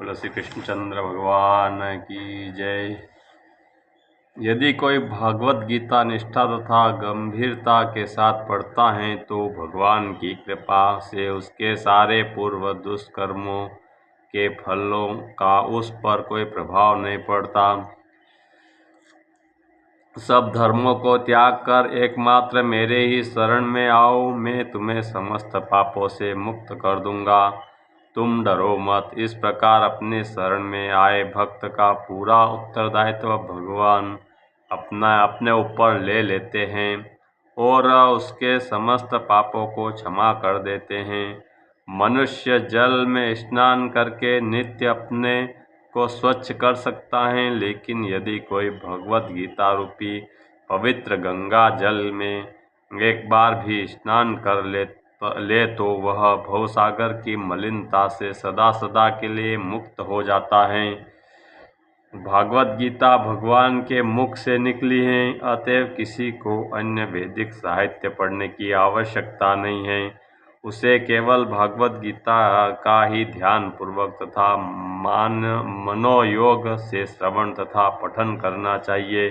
बोलो श्री कृष्णचंद्र भगवान की जय। यदि कोई भागवत गीता निष्ठा तथा गंभीरता के साथ पढ़ता है तो भगवान की कृपा से उसके सारे पूर्व दुष्कर्मों के फलों का उस पर कोई प्रभाव नहीं पड़ता। सब धर्मों को त्याग कर एकमात्र मेरे ही शरण में आओ, मैं तुम्हें समस्त पापों से मुक्त कर दूंगा। तुम डरो मत। इस प्रकार अपने शरण में आए भक्त का पूरा उत्तरदायित्व भगवान अपने ऊपर ले लेते हैं और उसके समस्त पापों को क्षमा कर देते हैं। मनुष्य जल में स्नान करके नित्य अपने को स्वच्छ कर सकता है, लेकिन यदि कोई भगवत गीता रूपी पवित्र गंगा जल में एक बार भी स्नान कर ले तो वह भवसागर की मलिनता से सदा सदा के लिए मुक्त हो जाता है। भागवत गीता भगवान के मुख से निकली है, अतएव किसी को अन्य वैदिक साहित्य पढ़ने की आवश्यकता नहीं है। उसे केवल भागवत गीता का ही ध्यान पूर्वक तथा मनोयोग से श्रवण तथा पठन करना चाहिए।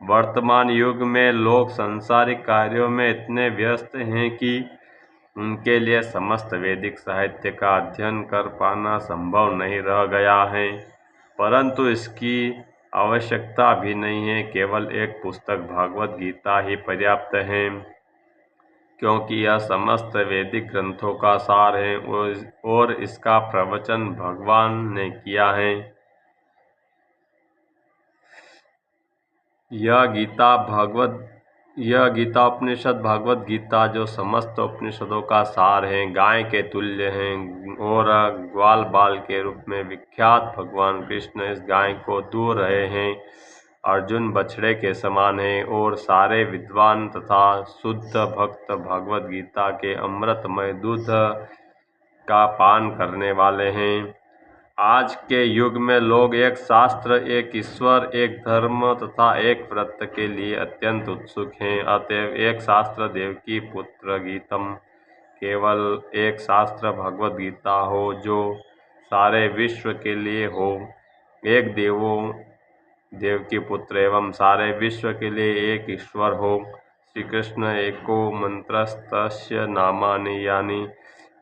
वर्तमान युग में लोग सांसारिक कार्यों में इतने व्यस्त हैं कि उनके लिए समस्त वैदिक साहित्य का अध्ययन कर पाना संभव नहीं रह गया है, परंतु इसकी आवश्यकता भी नहीं है। केवल एक पुस्तक भागवत गीता ही पर्याप्त है, क्योंकि यह समस्त वैदिक ग्रंथों का सार है और इसका प्रवचन भगवान ने किया है। यह गीता उपनिषद भागवत गीता जो समस्त उपनिषदों का सार है, गाय के तुल्य हैं और ग्वाल बाल के रूप में विख्यात भगवान कृष्ण इस गाय को दूह रहे हैं। अर्जुन बछड़े के समान है और सारे विद्वान तथा शुद्ध भक्त भागवत गीता के अमृतमय दूध का पान करने वाले हैं। आज के युग में लोग एक शास्त्र, एक ईश्वर, एक धर्म तथा एक व्रत के लिए अत्यंत उत्सुक हैं। अतएव एक शास्त्र देवकी पुत्र गीतम, केवल एक शास्त्र भगवत गीता हो जो सारे विश्व के लिए हो। एक देवकी पुत्र एवं सारे विश्व के लिए एक ईश्वर हो। श्री कृष्ण एको मंत्रस्तस्य नामानि यानि,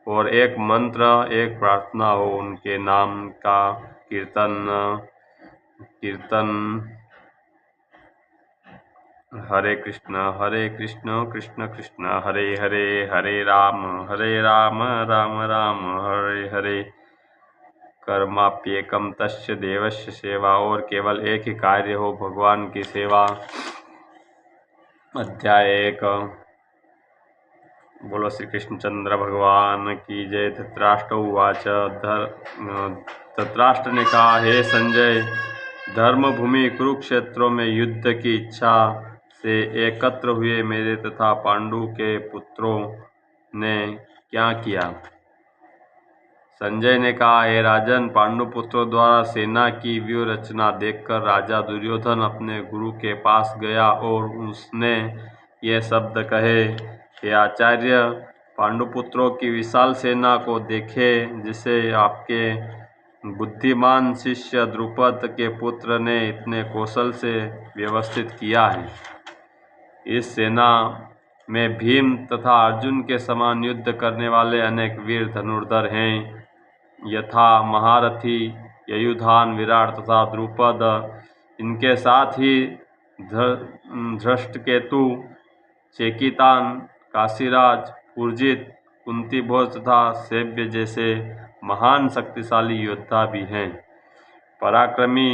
और एक मंत्र एक प्रार्थना हो उनके नाम का कीर्तन। हरे कृष्ण कृष्ण कृष्ण हरे हरे, हरे राम राम राम हरे हरे। कर्माप्येकम तस्य देवस्य सेवा, और केवल एक ही कार्य हो भगवान की सेवा। अध्याय 1। बोलो श्री कृष्णचंद्र भगवान की जय। धृतराष्ट्र उवाच। धृतराष्ट्र ने कहा, हे संजय, धर्मभूमि कुरुक्षेत्रों में युद्ध की इच्छा से एकत्र हुए मेरे तथा पांडु के पुत्रों ने क्या किया? संजय ने कहा, हे राजन, पांडु पुत्रों द्वारा सेना की व्यूह रचना देखकर राजा दुर्योधन अपने गुरु के पास गया और उसने ये शब्द कहे, हे आचार्य, पांडुपुत्रों की विशाल सेना को देखे, जिसे आपके बुद्धिमान शिष्य द्रुपद के पुत्र ने इतने कौशल से व्यवस्थित किया है। इस सेना में भीम तथा अर्जुन के समान युद्ध करने वाले अनेक वीर धनुर्धर हैं, यथा महारथी युयुधान, विराट तथा द्रुपद। इनके साथ ही धृष्टकेतु, चेकितान, काशीराज, पुरजित, कुंतीभोज तथा सेव्य जैसे महान शक्तिशाली योद्धा भी हैं। पराक्रमी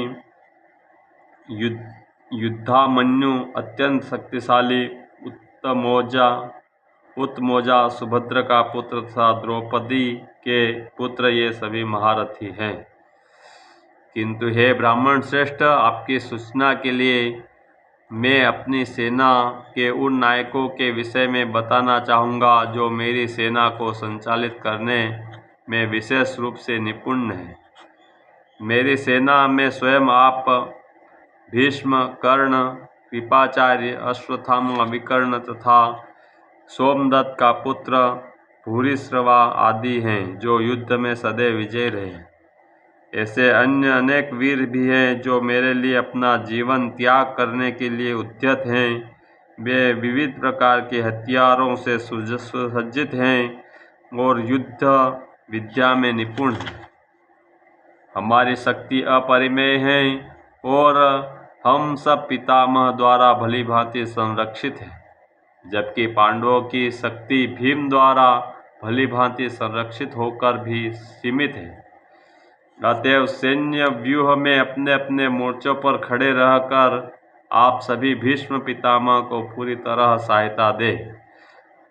युद्धामन्यु, अत्यंत शक्तिशाली उत्तमौजा, सुभद्र का पुत्र तथा द्रौपदी के पुत्र, ये सभी महारथी हैं। किंतु हे ब्राह्मण श्रेष्ठ, आपकी सूचना के लिए मैं अपनी सेना के उन नायकों के विषय में बताना चाहूँगा जो मेरी सेना को संचालित करने में विशेष रूप से निपुण हैं। मेरी सेना में स्वयं आप, भीष्म, कर्ण, कृपाचार्य, अश्वत्थामा, विकर्ण तथा सोमदत्त का पुत्र भूरिश्रवा आदि हैं, जो युद्ध में सदैव विजयी रहे। ऐसे अन्य अनेक वीर भी हैं जो मेरे लिए अपना जीवन त्याग करने के लिए उद्यत हैं। वे विविध प्रकार के हथियारों से सुसज्जित हैं और युद्ध विद्या में निपुण हैं। हमारी शक्ति अपरिमेय है और हम सब पितामह द्वारा भली भांति संरक्षित हैं, जबकि पांडवों की शक्ति भीम द्वारा भली भांति संरक्षित होकर भी सीमित है। अतएव सैन्य व्यूह में अपने अपने मोर्चों पर खड़े रहकर आप सभी भीष्म पितामह को पूरी तरह सहायता दे।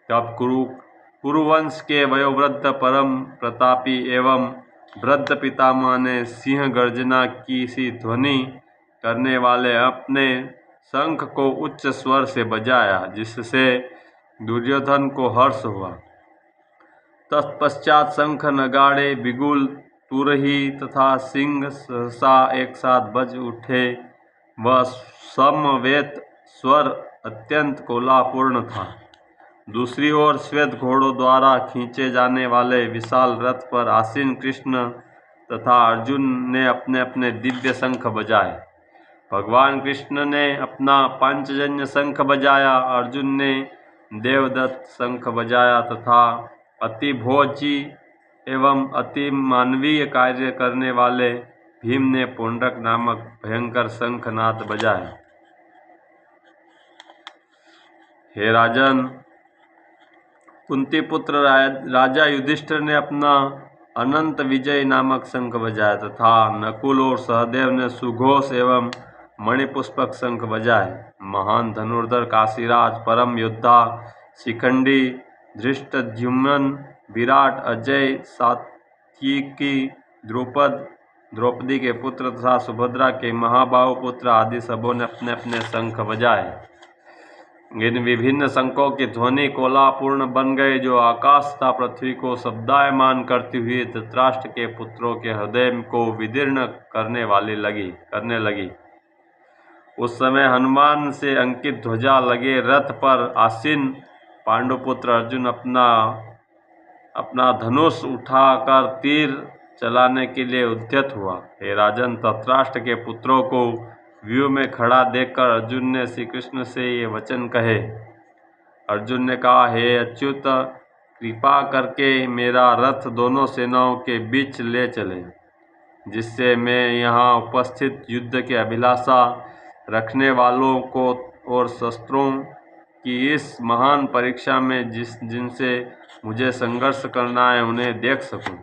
तब कुरुवंश के वयोवृद्ध परम प्रतापी एवं वृद्ध पितामह ने सिंह गर्जना की सी ध्वनि करने वाले अपने शंख को उच्च स्वर से बजाया, जिससे दुर्योधन को हर्ष हुआ। तत्पश्चात शंख, नगाड़े, बिगुल, तुरही तथा सिंह सहसा एक साथ बज उठे। वह समवेत स्वर अत्यंत कोलापूर्ण था। दूसरी ओर श्वेत घोड़ों द्वारा खींचे जाने वाले विशाल रथ पर आसीन कृष्ण तथा अर्जुन ने अपने अपने दिव्य शंख बजाए। भगवान कृष्ण ने अपना पांचजन्य शंख बजाया, अर्जुन ने देवदत्त शंख बजाया तथा अति भोजी एवं अति मानवीय कार्य करने वाले भीम ने पुंडरक नामक भयंकर शंखनाद बजाया। हे राजन, कुंती पुत्र राजा युधिष्ठिर ने अपना अनंत विजय नामक शंख बजाया तथा नकुल और सहदेव ने सुघोष एवं मणिपुष्पक शंख बजाए। महान धनुर्धर काशीराज, परम योद्धा शिखंडी, धृष्टद्युम्न, विराट, अजय, सात्यकी, द्रौपदी के पुत्र तथा सुभद्रा के महाबाहु पुत्र आदि सबों ने अपने अपने शंख बजाए। इन विभिन्न शंखों की ध्वनि कोलापूर्ण बन गए, जो आकाश तथा पृथ्वी को शब्दायमान करती हुई धृतराष्ट्र के पुत्रों के हृदय को विदीर्ण करने लगी। उस समय हनुमान से अंकित ध्वजा लगे रथ पर आसीन पांडुपुत्र अर्जुन अपना धनुष उठाकर तीर चलाने के लिए उद्यत हुआ। हे राजन, धृतराष्ट्र के पुत्रों को व्यू में खड़ा देखकर अर्जुन ने श्री कृष्ण से ये वचन कहे। अर्जुन ने कहा, हे अच्युत, कृपा करके मेरा रथ दोनों सेनाओं के बीच ले चले, जिससे मैं यहाँ उपस्थित युद्ध के अभिलाषा रखने वालों को और शस्त्रों की इस महान परीक्षा में जिनसे मुझे संघर्ष करना है उन्हें देख सकूं।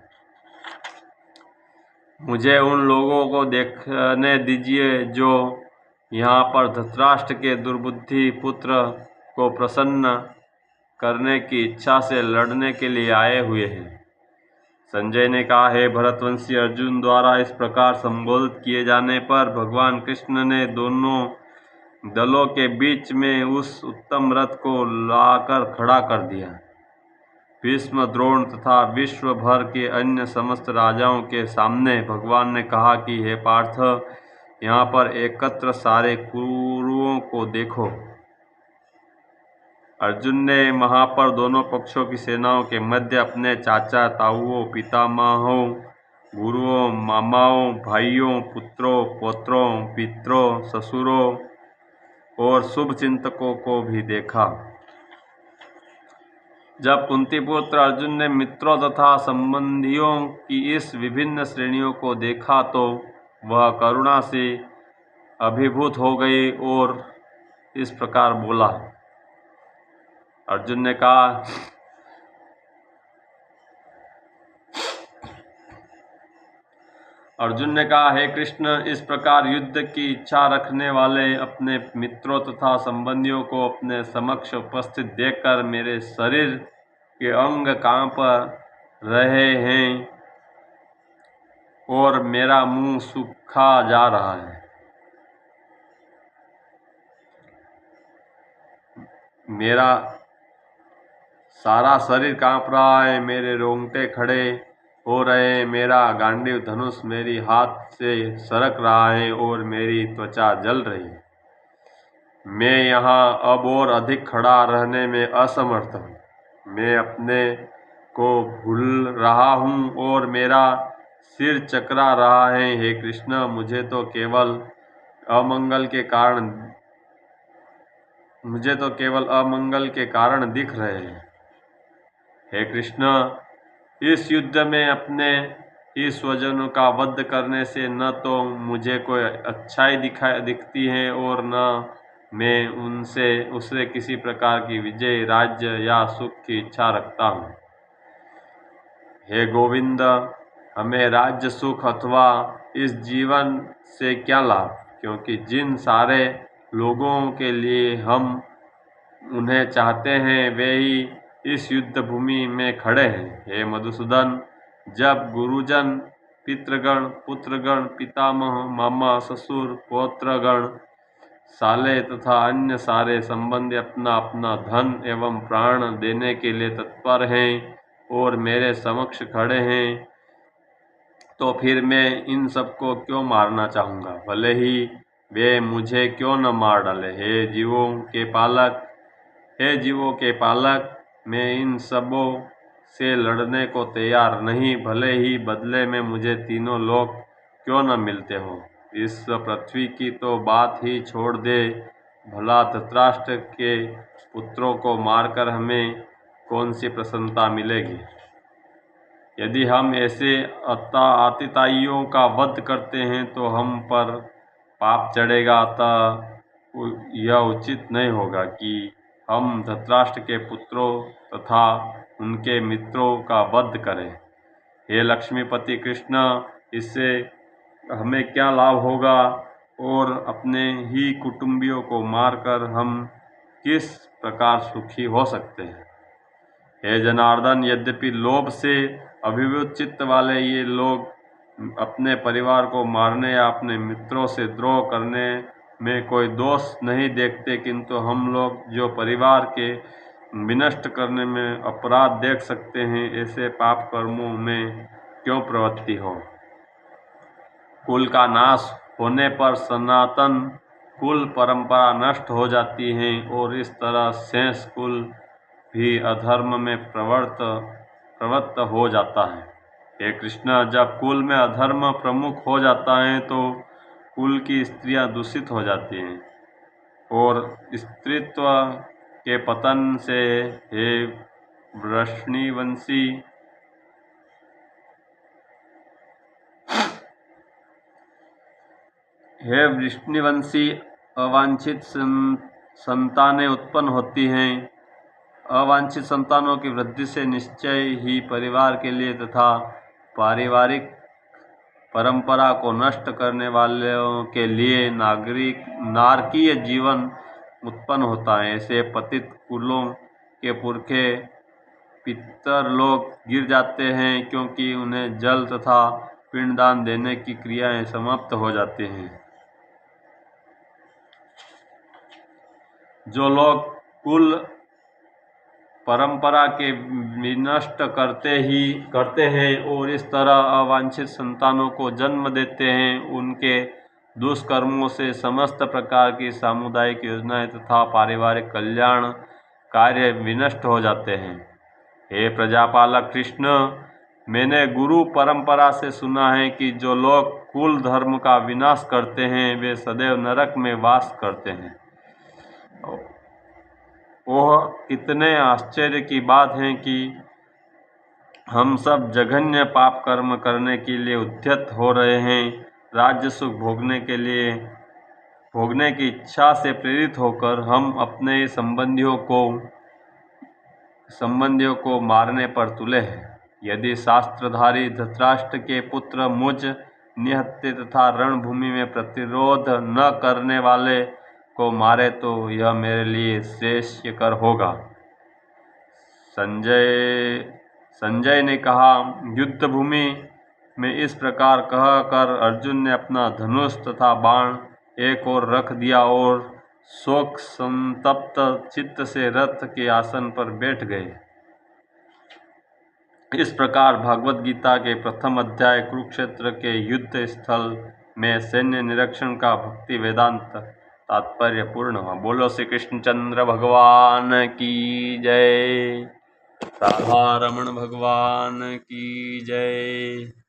मुझे उन लोगों को देखने दीजिए जो यहाँ पर धृतराष्ट्र के दुर्बुद्धि पुत्र को प्रसन्न करने की इच्छा से लड़ने के लिए आए हुए हैं। संजय ने कहा, हे भरतवंशी अर्जुन द्वारा इस प्रकार संबोधित किए जाने पर भगवान कृष्ण ने दोनों दलों के बीच में उस उत्तम रथ को लाकर खड़ा कर दिया। भीष्म, द्रोण तथा विश्व भर के अन्य समस्त राजाओं के सामने भगवान ने कहा कि हे पार्थ, यहाँ पर एकत्र सारे कुरुओं को देखो। अर्जुन ने वहाँ पर दोनों पक्षों की सेनाओं के मध्य अपने चाचा, ताऊओं, पितामहों, गुरुओं, मामाओं, भाइयों, पुत्रों, पौत्रों, पितरों, ससुरों और शुभ चिंतकों को भी देखा। जब कुंती पुत्र अर्जुन ने मित्रों तथा संबंधियों की इस विभिन्न श्रेणियों को देखा तो वह करुणा से अभिभूत हो गई और इस प्रकार बोला। अर्जुन ने कहा, हे कृष्ण, इस प्रकार युद्ध की इच्छा रखने वाले अपने मित्रों तथा संबंधियों को अपने समक्ष उपस्थित देखकर मेरे शरीर के अंग कांप रहे हैं और मेरा मुंह सूखा जा रहा है। मेरा सारा शरीर कांप रहा है, मेरे रोंगटे खड़े हो रहे हैं, मेरा गांडीव धनुष मेरी हाथ से सरक रहा है और मेरी त्वचा जल रही है। मैं यहाँ अब और अधिक खड़ा रहने में असमर्थ हूँ। मैं अपने को भूल रहा हूँ और मेरा सिर चकरा रहा है। हे कृष्ण, मुझे तो केवल अमंगल के कारण दिख रहे हैं। हे कृष्ण, इस युद्ध में अपने ही स्वजनों का वध करने से न तो मुझे कोई अच्छाई दिखती है और न मैं उससे किसी प्रकार की विजय, राज्य या सुख की इच्छा रखता हूँ। हे गोविंद, हमें राज्य, सुख अथवा इस जीवन से क्या लाभ, क्योंकि जिन सारे लोगों के लिए हम उन्हें चाहते हैं वे ही इस युद्ध भूमि में खड़े हैं। हे मधुसूदन, जब गुरुजन, पितृगण, पुत्रगण, पितामह, मामा, ससुर, पौत्रगण, साले तथा अन्य सारे संबंधी अपना अपना धन एवं प्राण देने के लिए तत्पर हैं और मेरे समक्ष खड़े हैं, तो फिर मैं इन सबको क्यों मारना चाहूँगा, भले ही वे मुझे क्यों न मार डाले। हे जीवों के पालक, मैं इन सबों से लड़ने को तैयार नहीं, भले ही बदले में मुझे तीनों लोक क्यों न मिलते हो। इस पृथ्वी की तो बात ही छोड़ दे, भला धृतराष्ट्र के पुत्रों को मारकर हमें कौन सी प्रसन्नता मिलेगी। यदि हम ऐसे आतिताइयों का वध करते हैं तो हम पर पाप चढ़ेगा, अतः यह उचित नहीं होगा कि हम धृतराष्ट्र के पुत्रों तथा उनके मित्रों का वध करें। हे लक्ष्मीपति कृष्ण, इससे हमें क्या लाभ होगा और अपने ही कुटुंबियों को मारकर हम किस प्रकार सुखी हो सकते हैं। हे जनार्दन, यद्यपि लोभ से अभिभूत चित्त वाले ये लोग अपने परिवार को मारने या अपने मित्रों से द्रोह करने में कोई दोष नहीं देखते, किंतु हम लोग जो परिवार के विनष्ट करने में अपराध देख सकते हैं, ऐसे पाप कर्मों में क्यों प्रवृत्ति हो। कुल का नाश होने पर सनातन कुल परंपरा नष्ट हो जाती है और इस तरह शेष कुल भी अधर्म में प्रवृत्त हो जाता है। हे कृष्ण, जब कुल में अधर्म प्रमुख हो जाता है तो कुल की स्त्रियां दूषित हो जाती हैं और स्त्रीत्व के पतन से हे वृष्णिवंशी अवांछित संतानें उत्पन्न होती हैं। अवांछित संतानों की वृद्धि से निश्चय ही परिवार के लिए तथा पारिवारिक परंपरा को नष्ट करने वालों के लिए नारकीय जीवन उत्पन्न होता है। ऐसे पतित कुलों के पुरखे पितर लोग गिर जाते हैं, क्योंकि उन्हें जल तथा पिंडदान देने की क्रियाएं समाप्त हो जाती हैं। जो लोग कुल परंपरा के विनष्ट करते हैं और इस तरह अवांछित संतानों को जन्म देते हैं, उनके दुष्कर्मों से समस्त प्रकार की सामुदायिक योजनाएं तथा पारिवारिक कल्याण कार्य विनष्ट हो जाते हैं। हे प्रजापालक कृष्ण, मैंने गुरु परंपरा से सुना है कि जो लोग कुल धर्म का विनाश करते हैं वे सदैव नरक में वास करते हैं। ओह, कितने आश्चर्य की बात है कि हम सब जघन्य पाप कर्म करने के लिए उद्यत हो रहे हैं। राज्य सुख भोगने की इच्छा से प्रेरित होकर हम अपने संबंधियों को मारने पर तुले हैं। यदि शास्त्रधारी धृतराष्ट्र के पुत्र मुझ निहत्थे तथा रणभूमि में प्रतिरोध न करने वाले को मारे तो यह मेरे लिए श्रेयस्कर होगा। संजय ने कहा, युद्ध भूमि में इस प्रकार कहकर अर्जुन ने अपना धनुष तथा बाण एक ओर रख दिया और शोक संतप्त चित्त से रथ के आसन पर बैठ गए। इस प्रकार भगवद गीता के प्रथम अध्याय कुरुक्षेत्र के युद्ध स्थल में सैन्य निरीक्षण का भक्ति वेदांत तात्पर्य पूर्ण हुआ। बोलो श्री कृष्णचंद्र भगवान की जय। राधा रमण भगवान की जय।